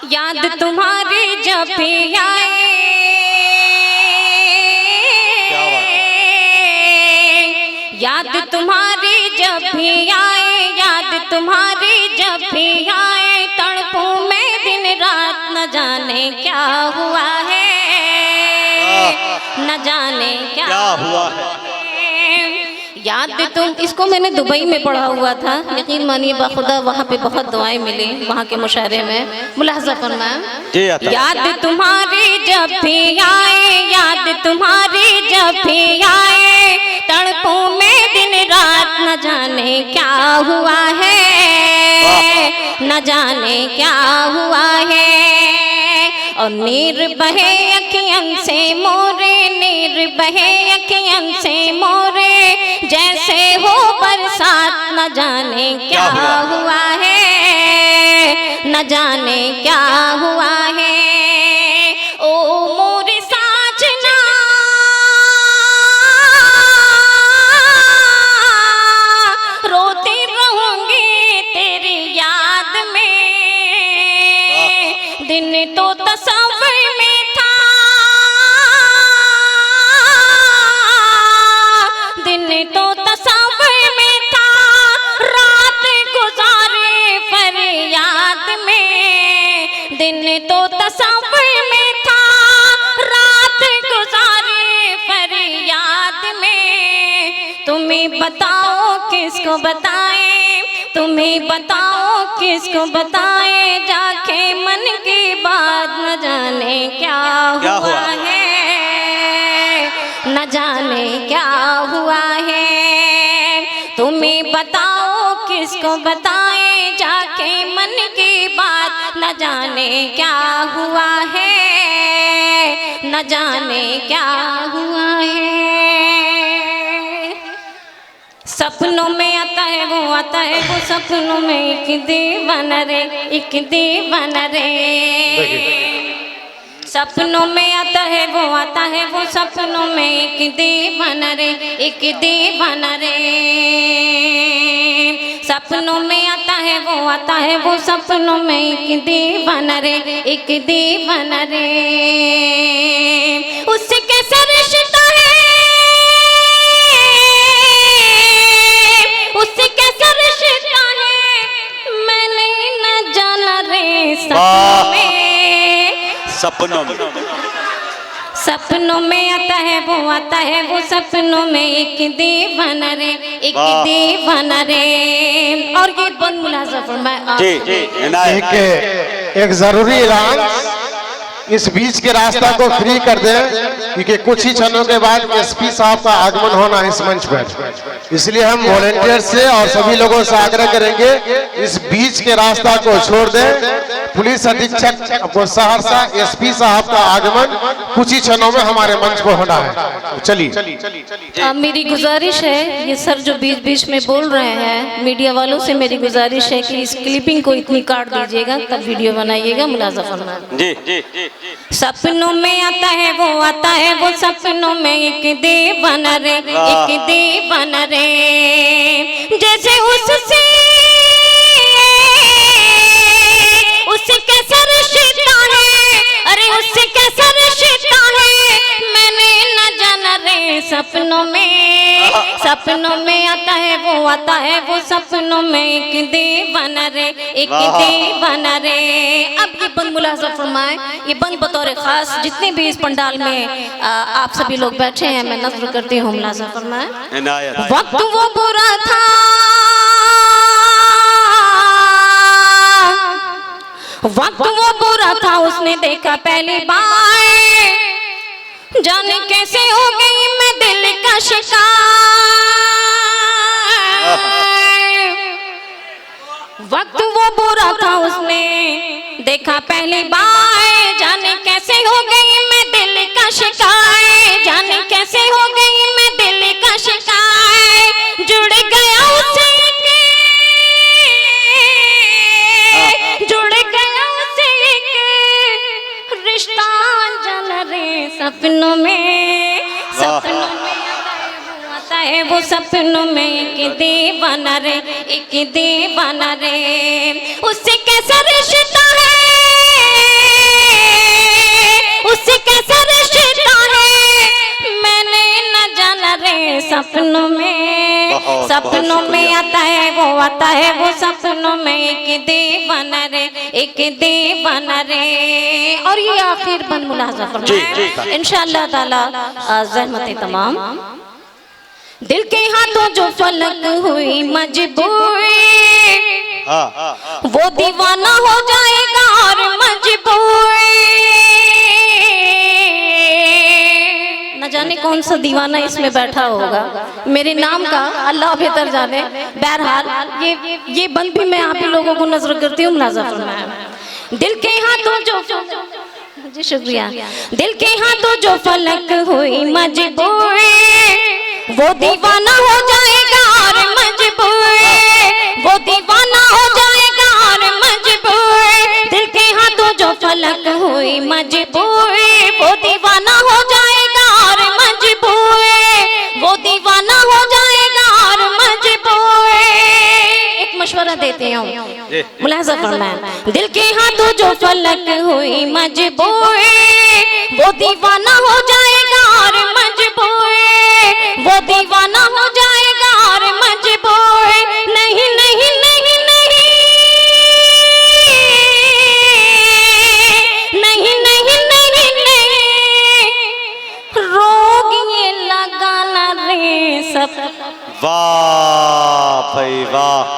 याद तुम्हारी जब भी आए, याद तुम्हारी जब भी आए, याद तुम्हारी जब भी आए, तड़पूं मैं दिन रात न जाने क्या हुआ है, न जाने क्या हुआ है। याद तुम, इसको मैंने दुबई में पढ़ा हुआ था, यकीन मानिए बाखुदा वहाँ पे बहुत दुआएं मिली, वहाँ के मुशायरे में मुलाहजा फरमाया। याद तुम्हारी जब भी आए, याद तुम्हारी जब भी आए, तड़पूं मैं दिन रात न जाने क्या हुआ है, न जाने क्या हुआ है। और नीर बहे अखियन से मोरे, नीर बहे अखियन से मोरे, जैसे हो बरसात न जाने क्या हुआ है, न जाने क्या हुआ है। ओ मोरे साजना रोती रहूंगी तेरी याद में, दिन तो तस्वीर में था, दिन तो तस्वीर में था, रात गुजारे फरियाद में, दिन तो तस्वीर में था, रात गुजारे फरियाद में। तुम्हें बताओ किसको बताएं, तुम्हें बताओ किसको बताएं, जाके मन की बात न जाने क्या हुआ है, न जाने क्या हुआ है। तुम्हें बताओ किसको बताएं, जाके मन की बात न जाने क्या हुआ है, न जाने क्या हुआ है। सपनों में आता है वो, आता है वो सपनों में, एक दीवाना रे, एक दीवाना रे। सपनों में आता है वो, आता है वो सपनों में, एक दीवाना रे, एक दीवाना रे। सपनों में आता है वो, आता है वो सपनों में, एक दीवाना रे, एक दीवाना रे। उससे कैसा रिश्ता है, उससे कैसा रिश्ता है, मैंने न जाना रे। सपनों में, सपनों में, सपनों में आता है वो, आता है वो सपनों में, एक दीवाना रे, एक दीवाना रे। और ये बंद मुलाजा फरमाए। एक जरूरी ऐलान, इस बीच के रास्ता को फ्री कर दें, क्योंकि कुछ ही क्षणों के बाद एसपी साहब का आगमन होना है इस मंच पर। इसलिए हम वॉलेंटियर से और सभी लोगों से आग्रह करेंगे इस बीच के रास्ता को छोड़ दें। पुलिस अधीक्षक को सहरसा एसपी साहब का आगमन कुछ ही क्षणों में हमारे मंच पर होना है। चलिए। मेरी गुजारिश है, ये सर जो बीच बीच में बोल रहे हैं, मीडिया वालों से मेरी गुजारिश है कि इस क्लिपिंग को इतनी काट दीजिएगा, तब वीडियो बनाइएगा। मुलाजा फरमाइए। सपनों में आता है वो, आता है वो सपनों में, एक दीवाना रे, एक दीवाना रे। जैसे उससे कैसा रिश्ता है, अरे उससे कैसा रिश्ता है, मैंने न जाना रे। सपनों में, सपनों में आता है वो, आता है वो सपनों में, एक दीवाना रे, एक दीवाना रे। अब ये बंद मुलाजा फरमाए, ये बंद बतौर खास जितने भी इस पंडाल में आप सभी लोग बैठे हैं, मैं नज़र करती हूँ। मुलाजा फरमाए। वक्त वो बुरा था, वक्त वो बुरा था, उसने देखा पहली बार, जाने कैसे हो गई मैं दिल का शिकार। वक्त वो बुरा था, उसने देखा पहली बार, जाने कैसे हो गई मैं दिल का शिकार, जाने कैसे हो गई मैं दिल का शिकार। जुड़ गया उससे, जुड़ गया उससे एक रिश्ता, जल रे सपनों में, सपनों में आता है वो सपनों में, एक दीवाना रे, एक दीवाना रे। उससे कैसा रिश्ता है, सपनों में आता है वो सपनों में एक दीवाना रे, एक दीवाना रे। और ये आखिर बंद मुलाहजा फरमाएं इंशाअल्लाह ताला ज़हमत तमाम। दिल के हाथों जो फलक हुई मजबूरी, वो दीवाना हो जाएगा और मजबूरी। न जाने कौन सा दीवाना इसमें बैठा होगा, मेरे नाम का अल्लाह बेहतर जाने। बहरहाल ये बंद भी मैं आप ही लोगों को नजर करती हूँ, मुलाजा फरमाया। दिल के हाथों जो, जी शुक्रिया, दिल के हाथों जो फलक हुई मजबूरी, वो दीवाना हो जाएगा और मजबूरी, वो दीवाना हो जाएगा और मजबूरी। दिल के हाथों जो फलक हुई मजबूरी, वो दीवाना हो जाएगा और मजबूरी, वो दीवाना हो जाएगा और मजबूरी। एक मशवरा देते हूँ, मुलाहिज़ा फरमाएं। दिल के हाथों जो फलक हुई मजबूरी, वो दीवाना हो जाएगा और मजबूरी, वो दीवाना हो जाएगा और मजबूर। नहीं नहीं नहीं नहीं नहीं नहीं नहीं नहीं, रोग ये लगाना रे सब। वाह भाई वाह।